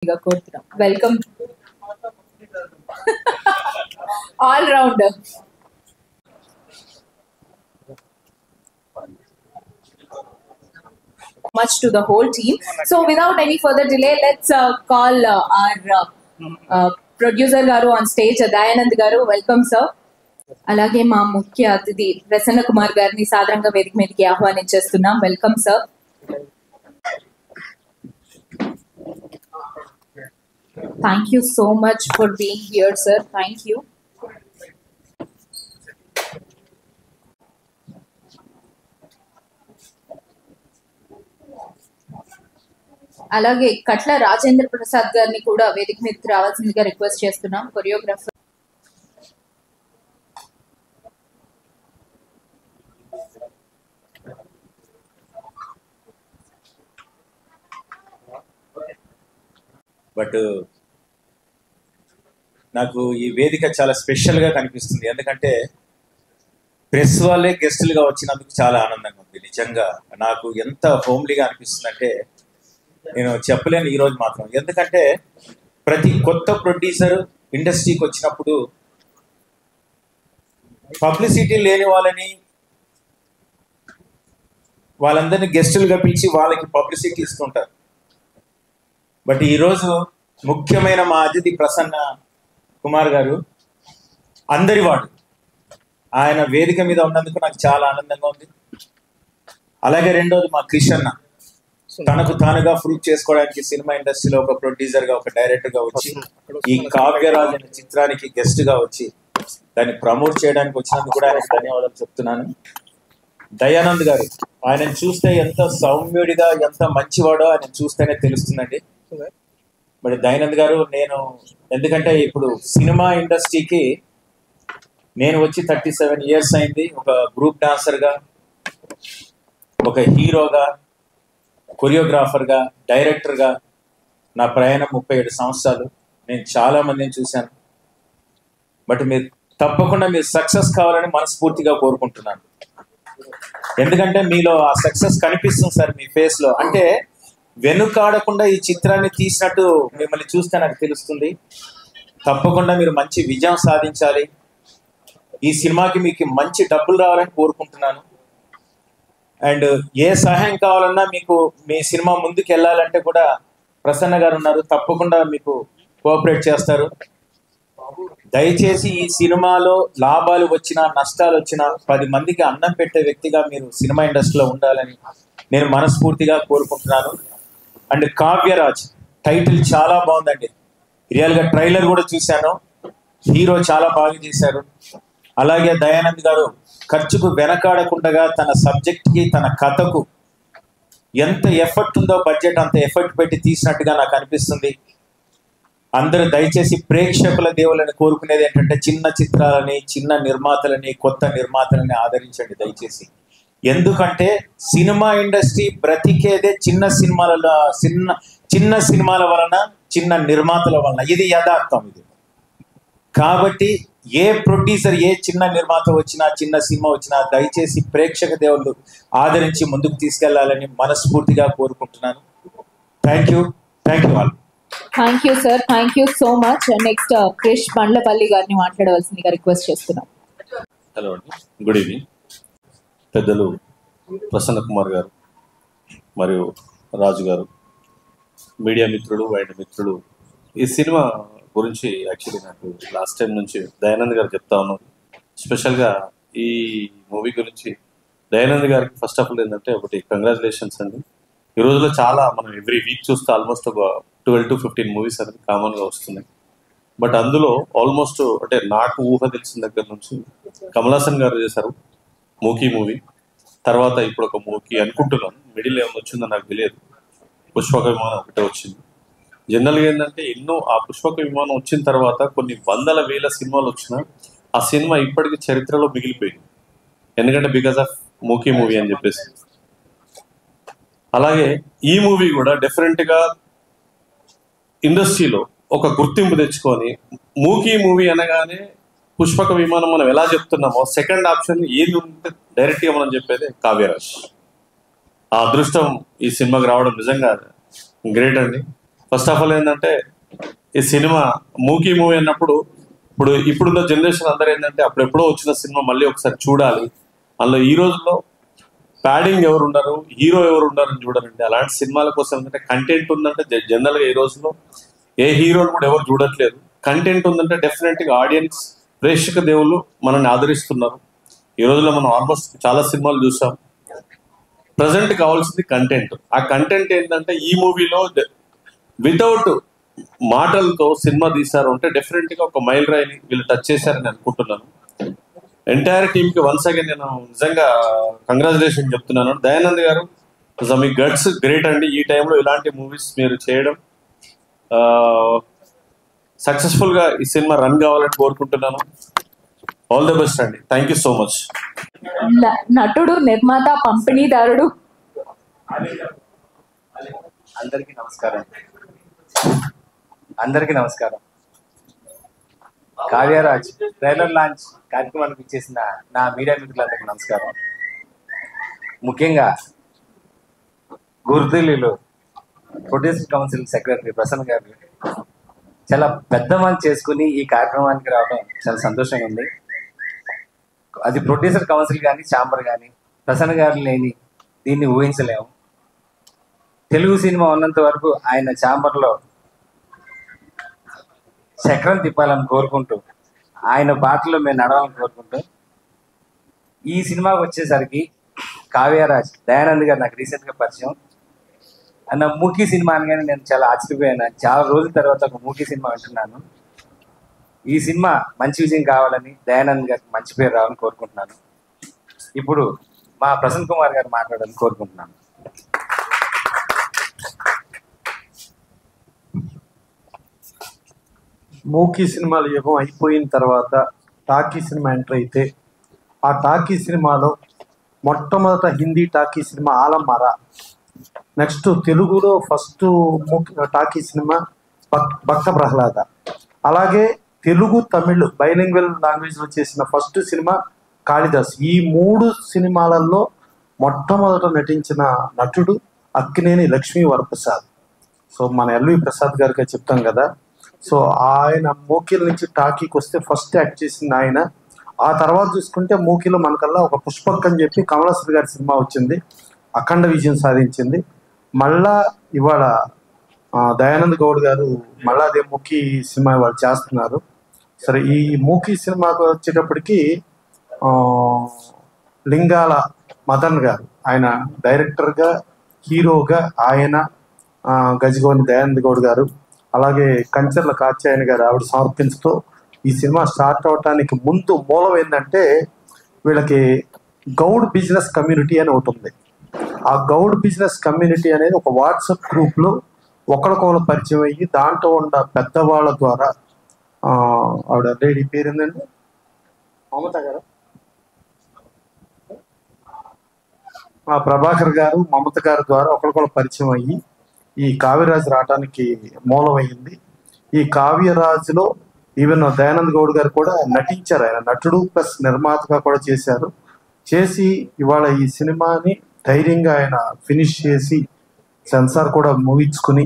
Welcome. All rounder. Much to the whole team. So without any further delay, let's call our producer garu on stage, Dayanand garu. Welcome, sir. అలాగే మా ముఖ్య అతిథి ప్రసన్న కుమార్ గారిని సాదరంగా వేదిక మీదకి ఆహ్వానించేస్తున్నాం. Welcome sir. Thank you so much for being here, sir. Thank you. అలాగే కట్ల రాజేంద్ర ప్రసాద్ గారిని కూడా వేదిక మీదకి రావాల్సిందిగా రిక్వెస్ట్ చేస్తున్నాం, కొరియోగ్రాఫర్. బట్ నాకు ఈ వేదిక చాలా స్పెషల్గా కనిపిస్తుంది. ఎందుకంటే ప్రెస్ వాళ్ళే గెస్టులుగా వచ్చినందుకు చాలా ఆనందంగా ఉంది. నిజంగా నాకు ఎంత హోమ్లీగా అనిపిస్తుంది అంటే నేను చెప్పలేను ఈరోజు మాత్రం. ఎందుకంటే ప్రతి కొత్త ప్రొడ్యూసర్ ఇండస్ట్రీకి వచ్చినప్పుడు పబ్లిసిటీ లేని వాళ్ళందరినీ గెస్టులుగా పిలిచి వాళ్ళకి పబ్లిసిటీ ఇస్తుంటారు. బట్ ఈరోజు ముఖ్యమైన మా అతిథి ప్రసన్న కుమార్ గారు అందరివాడు, ఆయన వేదిక మీద ఉన్నందుకు నాకు చాలా ఆనందంగా ఉంది. అలాగే రెండోది మా క్రిష్ అన్న తనకు తానుగా ప్రూవ్ చేసుకోవడానికి సినిమా ఇండస్ట్రీలో ఒక ప్రొడ్యూసర్గా, ఒక డైరెక్టర్గా వచ్చి ఈ కావ్యరాజ్ అనే చిత్రానికి గెస్ట్గా వచ్చి దాన్ని ప్రమోట్ చేయడానికి వచ్చినందుకు కూడా ఆయనకు ధన్యవాదాలు చెప్తున్నాను. దయానంద్ గారు, ఆయన చూస్తే ఎంత సౌమ్యుడిగా ఎంత మంచివాడో ఆయన చూస్తేనే తెలుస్తుందండి. మరి దయానంద్ గారు, నేను ఎందుకంటే ఇప్పుడు సినిమా ఇండస్ట్రీకి నేను వచ్చి 37 years అయింది. ఒక గ్రూప్ డాన్సర్గా, ఒక హీరోగా, కొరియోగ్రాఫర్గా, డైరెక్టర్గా నా ప్రయాణం 37 సంవత్సరాలు. నేను చాలా మందిని చూశాను. బట్ మీరు తప్పకుండా మీరు సక్సెస్ కావాలని మనస్ఫూర్తిగా కోరుకుంటున్నాను. ఎందుకంటే మీలో ఆ సక్సెస్ కనిపిస్తుంది సార్ మీ ఫేస్లో. అంటే వెనుకాడకుండా ఈ చిత్రాన్ని తీసినట్టు మిమ్మల్ని చూస్తే నాకు తెలుస్తుంది. తప్పకుండా మీరు మంచి విజయం సాధించాలి. ఈ సినిమాకి మీకు మంచి డబ్బులు రావాలని కోరుకుంటున్నాను. అండ్ ఏ సహాయం కావాలన్నా మీకు మీ సినిమా ముందుకు వెళ్ళాలంటే కూడా ప్రసన్న గారు ఉన్నారు, తప్పకుండా మీకు కోఆపరేట్ చేస్తారు. దయచేసి ఈ సినిమాలో లాభాలు వచ్చినా నష్టాలు వచ్చినా 10 మందికి అన్నం పెట్టే వ్యక్తిగా మీరు సినిమా ఇండస్ట్రీలో ఉండాలని నేను మనస్ఫూర్తిగా కోరుకుంటున్నాను. అండ్ కావ్యరాజ్ టైటిల్ చాలా బాగుందండి. రియల్గా ట్రైలర్ కూడా చూశాను, హీరో చాలా బాగా చేశారు. అలాగే దయానంద్ గారు ఖర్చుకు వెనకాడకుండా తన సబ్జెక్ట్కి, తన కథకు ఎంత ఎఫర్ట్ ఉందో బడ్జెట్ అంత ఎఫర్ట్ పెట్టి తీసినట్టుగా నాకు అనిపిస్తుంది. అందరూ దయచేసి ప్రేక్షకుల దేవుళ్ళని కోరుకునేది ఏంటంటే చిన్న చిత్రాలని, చిన్న నిర్మాతలని, కొత్త నిర్మాతలని ఆదరించండి దయచేసి. ఎందుకంటే సినిమా ఇండస్ట్రీ బ్రతికేదే చిన్న సినిమాల వలన, చిన్న నిర్మాతల వలన. ఇది యథార్థం. ఇది కాబట్టి ఏ ప్రొడ్యూసర్, ఏ చిన్న నిర్మాత వచ్చినా, చిన్న సినిమా వచ్చినా దయచేసి ప్రేక్షక దేవుళ్ళు ఆదరించి ముందుకు తీసుకెళ్లాలని మనస్ఫూర్తిగా కోరుకుంటున్నాను. Thank you all. Thank you sir, thank you so much. Next Krish Bandlapalli గారిని మాట్లాడవలసిందిగా రిక్వెస్ట్ చేస్తున్నాం. హలో అండి, గుడ్ ఈవినింగ్. పెద్దలు ప్రసన్న కుమార్ గారు మరియు రాజు గారు, మీడియా మిత్రులు, వైద్య మిత్రులు, ఈ సినిమా గురించి యాక్చువల్లీ నాకు లాస్ట్ టైం నుంచి దయానంద్ గారు చెప్తా ఉన్నారు. స్పెషల్గా ఈ మూవీ గురించి దయానంద్ గారికి ఫస్ట్ ఆఫ్ ఆల్ ఏంటంటే ఒకటి కంగ్రాచులేషన్స్ అండి. ఈ రోజులో చాలా మనం ఎవ్రీ వీక్ చూస్తే ఆల్మోస్ట్ ఒక 12 to 15 మూవీస్ అనేది కామన్గా వస్తున్నాయి. బట్ అందులో ఆల్మోస్ట్ అంటే నాకు ఊహ తెలిసిన దగ్గర నుంచి కమల్ హాసన్ గారు చేశారు మూకీ మూవీ, తర్వాత ఇప్పుడు ఒక మూకీ అనుకుంటున్నాను, మిడిల్ ఏమైనా వచ్చిందో నాకు తెలియదు. పుష్పక విమానం ఒకటే వచ్చింది. జనరల్గా ఏంటంటే ఎన్నో ఆ పుష్పక విమానం వచ్చిన తర్వాత కొన్ని 100,000 సినిమాలు వచ్చినా ఆ సినిమా ఇప్పటికీ చరిత్రలో మిగిలిపోయింది. ఎందుకంటే బికాస్ ఆఫ్ మూకీ మూవీ అని చెప్పేసి. అలాగే ఈ మూవీ కూడా డెఫినెట్గా ఇండస్ట్రీలో ఒక గుర్తింపు తెచ్చుకొని, మూకీ మూవీ అనగానే పుష్పక విమానం మనం ఎలా చెప్తున్నామో సెకండ్ ఆప్షన్ ఏది ఉంటే డైరెక్ట్గా మనం చెప్పేది కావ్యరాజ్. ఆ అదృష్టం ఈ సినిమాకి రావడం నిజంగా గ్రేట్ అండి. ఫస్ట్ ఆఫ్ ఆల్ ఏంటంటే ఈ సినిమా మూకీ మూవీ అన్నప్పుడు ఇప్పుడున్న జనరేషన్ అందరూ ఏంటంటే అప్పుడెప్పుడో వచ్చిన సినిమా మళ్ళీ ఒకసారి చూడాలి. అందులో ఈ రోజుల్లో ప్యాడింగ్ ఎవరు ఉన్నారు, హీరో ఎవరు ఉన్నారని చూడాలండి. అలాంటి సినిమాల కోసం ఏంటంటే కంటెంట్ ఉందంటే జనరల్గా ఈ రోజుల్లో ఏ హీరోని కూడా ఎవరు చూడట్లేదు. కంటెంట్ ఉందంటే డెఫినెట్గా ఆడియన్స్ ప్రేక్షక దేవుళ్ళు మనల్ని ఆదరిస్తున్నారు. ఈ రోజుల్లో మనం ఆల్మోస్ట్ చాలా సినిమాలు చూసాం. ప్రజెంట్ కావాల్సింది కంటెంట్. ఆ కంటెంట్ ఏంటంటే ఈ మూవీలో వితౌట్ మాటలతో సినిమా తీశారు అంటే డెఫినెట్గా ఒక మైల్ రాయిని వీళ్ళు టచ్ చేశారని అనుకుంటున్నాను. ఎంటైర్ టీమ్కి వన్స్ అగైన్ నేను నిజంగా కంగ్రాచులేషన్ చెప్తున్నాను. దయానంద్ గారు మీ గట్స్ గ్రేట్ అండి. ఈ టైంలో ఇలాంటి మూవీస్ మీరు చేయడం సక్సెస్ఫుల్గా ఈ సినిమా రన్ కావాలని కోరుకుంటున్నాను. ఆల్ ది బెస్ట్ అండి. Thank you so much. నటుడు, నిర్మాత, పంపిణీదారుడు. అందరికీ నమస్కారం. అందరికీ నమస్కారం. కావ్యరాజ్ ట్రైలర్ లాంచ్ కార్యక్రమానికి ఇచ్చేసిన నా మీడియా మిత్రులందరికీ నమస్కారం. ముఖ్యంగా గుర్తులు ప్రొడ్యూసర్ కౌన్సిల్ సెక్రటరీ ప్రసన్న గారు చాలా పెద్ద మంది చేసుకుని ఈ కార్యక్రమానికి రావడం చాలా సంతోషంగా ఉంది. అది ప్రొడ్యూసర్ కౌన్సిల్ కానీ ఛాంబర్ కానీ ప్రసన్న గారు లేని దీన్ని ఊహించలేము. తెలుగు సినిమా ఉన్నంత వరకు ఆయన ఛాంబర్లో చక్రం తిప్పాలని కోరుకుంటూ, ఆయన బాటలో మేము నడవాలని కోరుకుంటూ, ఈ సినిమాకి వచ్చేసరికి కావ్యరాజ్ దయానంద్ గారు నాకు రీసెంట్గా పరిచయం. అన్న మూకీ సినిమా అనగానే నేను చాలా ఆశ్చర్యపోయాను. చాలా రోజుల తర్వాత ఒక మూకీ సినిమా వింటున్నాను. ఈ సినిమా మంచి విజయం కావాలని, దయానంద్ గారికి మంచి పేరు రావాలని కోరుకుంటున్నాను. ఇప్పుడు మా ప్రసన్న కుమార్ గారు మాట్లాడాలని కోరుకుంటున్నాను. మూకీ సినిమాల యుగం అయిపోయిన తర్వాత టాకీ సినిమా ఎంటర్ అయితే, ఆ టాకీ సినిమాలో మొట్టమొదట హిందీ టాకీ సినిమా ఆలంమారా, నెక్స్ట్ తెలుగులో ఫస్ట్ టాకీ సినిమా భక్త ప్రహ్లాద, అలాగే తెలుగు తమిళ్ బైలింగ్వల్ లాంగ్వేజ్లో చేసిన ఫస్ట్ సినిమా కాళిదాస్. ఈ 3 సినిమాలలో మొట్టమొదట నటించిన నటుడు అక్కినేని లక్ష్మీ వరప్రసాద్. సో మన ఎల్వి ప్రసాద్ గారికి చెప్తాం కదా. సో ఆయన మూకీల నుంచి టాకీకి వస్తే ఫస్ట్ యాక్ట్ చేసింది ఆయన. ఆ తర్వాత చూసుకుంటే మూకీలో మనకల్లా ఒక పుష్పక్ అని చెప్పి కమలాసర్ గారి సినిమా వచ్చింది, అఖండ విజయం సాధించింది. మళ్ళా ఇవాళ దయానంద్ గౌడ్ గారు మళ్ళా అదే మూకీ సినిమా వాళ్ళు చేస్తున్నారు. సరే, ఈ మూకీ సినిమాకు వచ్చేటప్పటికి లింగాల మదన్ గారు ఆయన డైరెక్టర్గా, హీరోగా ఆయన, గజగోని దయానంద్ గౌడ్ గారు, అలాగే కంచర్ల కాత్యాయని గారు ఆవిడ సమర్పించుతూ ఈ సినిమా స్టార్ట్ అవడానికి ముందు మూలం ఏంటంటే వీళ్ళకి గౌడ్ బిజినెస్ కమ్యూనిటీ అని ఒకటి ఉంది. ఆ గౌడ్ బిజినెస్ కమ్యూనిటీ అనేది ఒక వాట్సాప్ గ్రూప్లో ఒకరికొకరు పరిచయం అయ్యి దాంట్లో ఉన్న పెద్దవాళ్ళ ద్వారా ఆవిడ లేడీ పేరు ఏంటంటే మమత గారు, ప్రభాకర్ గారు, మమత గారి ద్వారా ఒకరికొకరు పరిచయం అయ్యి ఈ కావ్యరాజు రావడానికి మూలమైంది. ఈ కావ్యరాజులో ఈవెన్ దయానంద్ గౌడ్ గారు కూడా నటించారు. ఆయన నటుడు ప్లస్ నిర్మాతగా కూడా చేసి ఇవాళ ఈ సినిమాని ధైర్యంగా ఆయన ఫినిష్ చేసి సెన్సార్ కూడా ముగించుకుని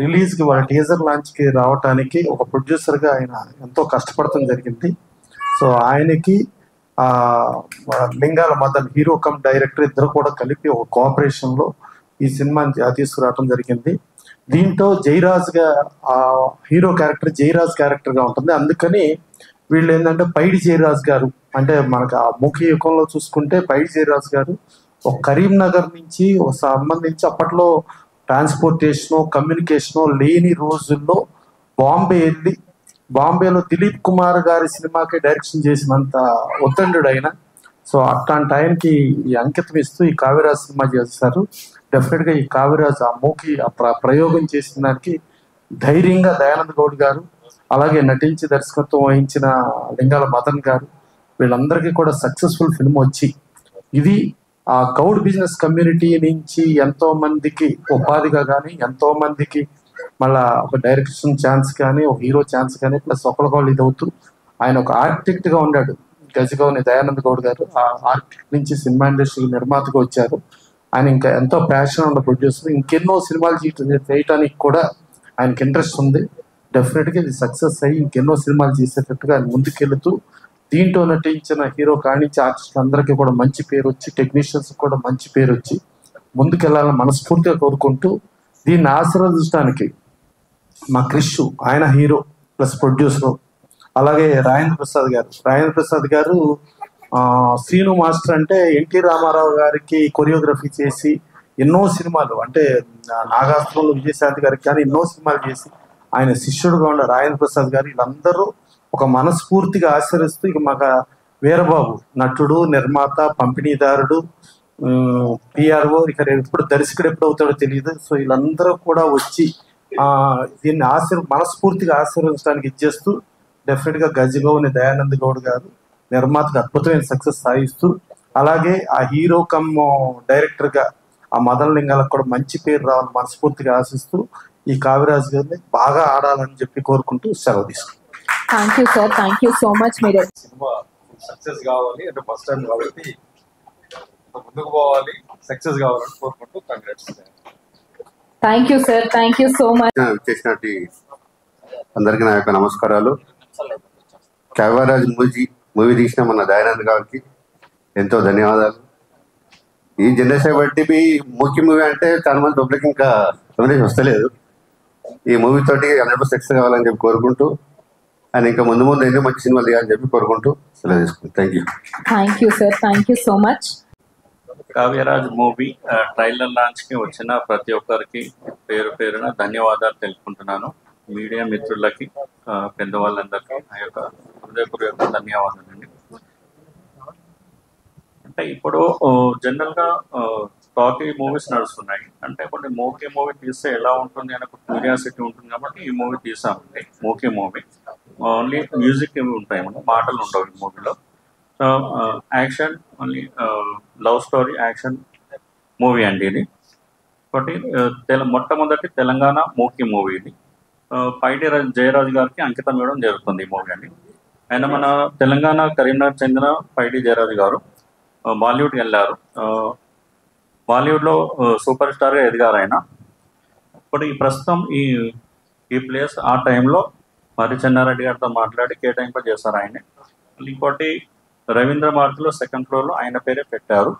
రిలీజ్కి వాళ్ళ టీజర్ లాంచ్కి రావడానికి ఒక ప్రొడ్యూసర్గా ఆయన ఎంతో కష్టపడటం జరిగింది. సో ఆయనకి లింగాల మదన్ హీరో కమ్ డైరెక్టర్ ఇద్దరు కూడా కలిపి ఒక కోఆపరేషన్లో ఈ సినిమాని తీసుకురావడం జరిగింది. దీంట్లో జయరాజ్గా హీరో క్యారెక్టర్ జయరాజ్ క్యారెక్టర్గా ఉంటుంది. అందుకని వీళ్ళు ఏంటంటే పైడి జయరాజ్ గారు, అంటే మనకు ఆ మూకీ యుగంలో చూసుకుంటే పైడి జయరాజ్ గారు ఒక కరీంనగర్ నుంచి ఒక సంబంధించి అప్పట్లో ట్రాన్స్పోర్టేషను కమ్యూనికేషను లేని రోజుల్లో బాంబే వెళ్ళి బాంబేలో దిలీప్ కుమార్ గారి సినిమాకి డైరెక్షన్ చేసినంత ఉద్దండు ఆయన. సో అట్లాంటి ఆయనకి ఈ అంకితం ఇస్తూ ఈ కావ్యరాజ్ సినిమా చేస్తారు. డెఫినెట్గా ఈ కావ్యరాజ్ ఆ మూకీ ప్రయోగం చేసిన దానికి ధైర్యంగా దయానంద్ గౌడ్ గారు, అలాగే నటించి దర్శకత్వం వహించిన లింగాల మదన్ గారు, వీళ్ళందరికీ కూడా సక్సెస్ఫుల్ ఫిల్మ్ వచ్చి ఇది ఆ గౌడ్ బిజినెస్ కమ్యూనిటీ నుంచి ఎంతో మందికి ఉపాధిగా కానీ, ఎంతో మందికి మళ్ళా ఒక డైరెక్షన్ ఛాన్స్ కానీ, ఒక హీరో ఛాన్స్ కానీ, ప్లస్ ఒకరికొకరు ఇది అవుతూ ఆయన ఒక ఆర్కిటెక్ట్గా ఉన్నాడు. గజగౌని దయానంద్ గౌడ్ గారు ఆ ఆర్కిటెక్ట్ నుంచి సినిమా ఇండస్ట్రీ నిర్మాతగా వచ్చారు. ఆయన ఇంకా ఎంతో ప్యాషన్ ఉన్న ప్రొడ్యూసర్. ఇంకెన్నో సినిమాలు చేయటానికి కూడా ఆయనకి ఇంట్రెస్ట్ ఉంది. డెఫినెట్గా ఇది సక్సెస్ అయ్యి ఇంకెన్నో సినిమాలు చేసేటట్టుగా ఆయన ముందుకెళ్తూ దీంట్లో నటించిన హీరో కానించి ఆర్టిస్టులు అందరికీ కూడా మంచి పేరు వచ్చి, టెక్నీషియన్స్ కూడా మంచి పేరు వచ్చి ముందుకెళ్లాలని మనస్ఫూర్తిగా కోరుకుంటూ, దీన్ని ఆశీర్వదించడానికి మా క్రిష్, ఆయన హీరో ప్లస్ ప్రొడ్యూసర్, అలాగే రాజేంద్ర ప్రసాద్ గారు శ్రీను మాస్టర్ అంటే ఎన్టీ రామారావు గారికి కొరియోగ్రఫీ చేసి ఎన్నో సినిమాలు, అంటే నాగాస్త్రంలో విజయశాంతి గారికి కానీ ఎన్నో సినిమాలు చేసి ఆయన శిష్యుడుగా ఉన్న రాజేంద్ర ప్రసాద్ గారు, వీళ్ళందరూ ఒక మనస్ఫూర్తిగా ఆశీర్వదిస్తూ, ఇక మాకు వీరబాబు నటుడు, నిర్మాత, పంపిణీదారుడు, పిఆర్ఓ, ఇక ఎప్పుడు దర్శకుడు ఎప్పుడు అవుతాడో తెలియదు. సో వీళ్ళందరూ కూడా వచ్చి దీన్ని మనస్ఫూర్తిగా ఆశీర్వదించడానికి ఇచ్చేస్తూ, డెఫినెట్గా గజగౌని దయానంద్ గౌడ్ గారు నిర్మాతకు అద్భుతమైన సక్సెస్ సాధిస్తూ, అలాగే ఆ హీరో కమ్ డైరెక్టర్గా ఆ మదన్ లింగాలకు కూడా మంచి పేరు రావాలని మనస్ఫూర్తిగా ఆశిస్తూ ఈ కావ్యరాజు గారిని బాగా ఆడాలని చెప్పి కోరుకుంటూ సెలవు తీసుకుంటాం. Thank you sir, thank you so much. మీరు సినిమా సక్సెస్ కావాలి అంటే ఫస్ట్ టైం కాబట్టి ముందుకు పోవాలి, సక్సెస్ కావాలని కోరుకుంటూ congrats. Thank you sir, thank you so much. చేసినట్టు అందరికీ నా యొక్క నమస్కారాలు. కావ్యరాజ్ మూవీ తీసిన మన దయానంద్ గారికి ఎంతో ధన్యవాదాలు. ఈ జనరేషన్ బట్టి మూకీ మూవీ అంటే చాలా మంది పబ్లిక్ ఇంకా రెమ్యునరేషన్ వస్తలేదు. ఈ మూవీ తోటి 100% సక్సెస్ కావాలని చెప్పి కోరుకుంటూ, అండ్ ఇంకా ముందు ఎన్నో మంచి సినిమాలు తీయాలని చెప్పి కోరుకుంటూ సెలవు తీసుకుంటాం. Thank you sir, thank you so much. Kavyaraj movie trailer launch కి వచ్చిన ప్రతి ఒక్కరికి పేరు పేరున ధన్యవాదాలు తెలుపుకుంటున్నాను. మీడియా మిత్రులకి, పెద్దవాళ్ళందరికీ నా యొక్క హృదయపూర్వక ధన్యవాదాలండి. అంటే ఇప్పుడు జనరల్ గా టాకీ మూవీస్ నడుస్తున్నాయి. అంటే కొన్ని మూవీ తీస్తే ఎలా ఉంటుంది అనే క్యూరియాసిటీ ఉంటుంది కాబట్టి ఈ మూవీ తీసామండి. మూవీ ఓన్లీ మ్యూజిక్ ఉంటాయి, మాటలు ఉండవు ఈ మూవీలో. So action only, love story action movie అండి ఇది. ఒకటి మొట్టమొదటి తెలంగాణ మూవీ ఇది. పైడి జయరాజ్ గారికి అంకితం ఇవ్వడం జరుగుతుంది ఈ మూవీ అండి. ఆయన మన తెలంగాణ కరీంనగర్ చెందిన పైడి జయరాజ్ గారు బాలీవుడ్కి వెళ్ళారు. బాలీవుడ్లో సూపర్ స్టార్గా ఎదిగారు ఆయన. ఇప్పుడు ఈ ప్రస్తుతం ఈ ప్లేస్ ఆ టైంలో మరి చెన్నారెడ్డి గారితో మాట్లాడి కేటాయింపు చేశారు ఆయనే. ఇంకోటి రవీంద్ర భారతిలో సెకండ్ ఫ్లోర్లో ఆయన పేరే పెట్టారు.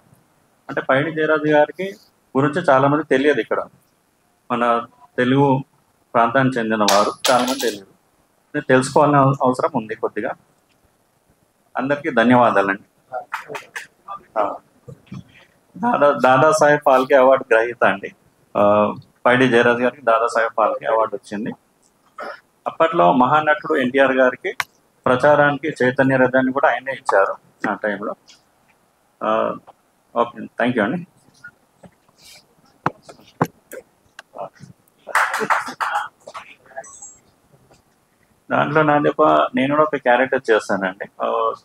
అంటే పైడి జయరాజ్ గారికి గురించి చాలామంది తెలియదు. ఇక్కడ మన తెలుగు ప్రాంతానికి చెందిన వారు చాలామంది తెలియదు. తెలుసుకోవాలని అవసరం ఉంది కొద్దిగా. అందరికీ ధన్యవాదాలండి. దాదాసాహెబ్ ఫాల్కే అవార్డు గ్రహీత అండి పైడి జయరాజ్ గారికి. దాదాసాహెబ్ ఫాల్కే అవార్డు వచ్చింది. అప్పట్లో మహానటుడు ఎన్టీఆర్ గారికి ప్రచారానికి చైతన్య రథాన్ని కూడా ఆయనే ఇచ్చారు ఆ టైంలో. ఓకే, థ్యాంక్ యూ అండి. దాంట్లో నేను కూడా ఒక క్యారెక్టర్ చేస్తానండి.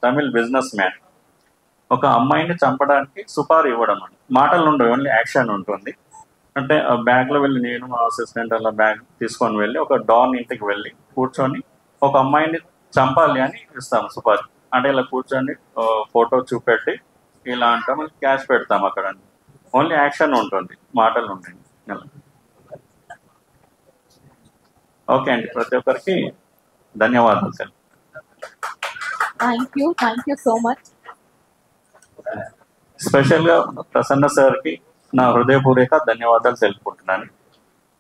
Tamil business man. ఒక అమ్మాయిని చంపడానికి సుపారీ ఇవ్వడం అండి. మాటలు ఉండవు, ఓన్లీ యాక్షన్ ఉంటుంది. అంటే బ్యాగ్లో వెళ్ళి నేను మా అసిస్టెంట్ అలా బ్యాగ్ తీసుకొని వెళ్ళి ఒక డాన్ ఇంటికి వెళ్ళి కూర్చొని ఒక అమ్మాయిని చంపాలి అని ఇస్తాం సుపారీ. అంటే ఇలా కూర్చొని ఫోటో చూపెట్టి ఇలా అంటాం, క్యాష్ పెడతాం అక్కడ. ఓన్లీ యాక్షన్ ఉంటుంది, మాటలు ఉంటాయి. ఓకే అండి, ప్రతి ఒక్కరికి ధన్యవాదాలు sir. Thank you so much. స్పెషల్గా ప్రసన్న సార్కి నా హృదయపూర్వక ధన్యవాదాలు తెలుపుకుంటున్నాను.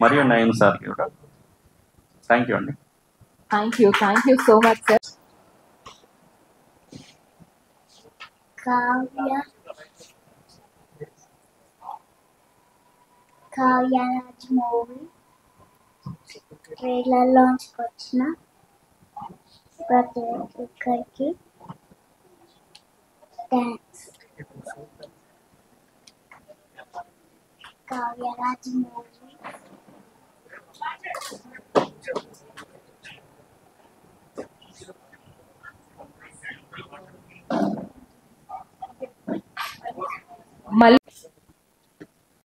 మరియు నయీం సార్కి కూడా థ్యాంక్ యూ అండి. Thank you so much sir. Kavyaraj movie trailer లాంచ్కి వచ్చిన ప్రతి ఒక్కరికి థ్యాంక్స్. కావ్యరాజ్ మూవీ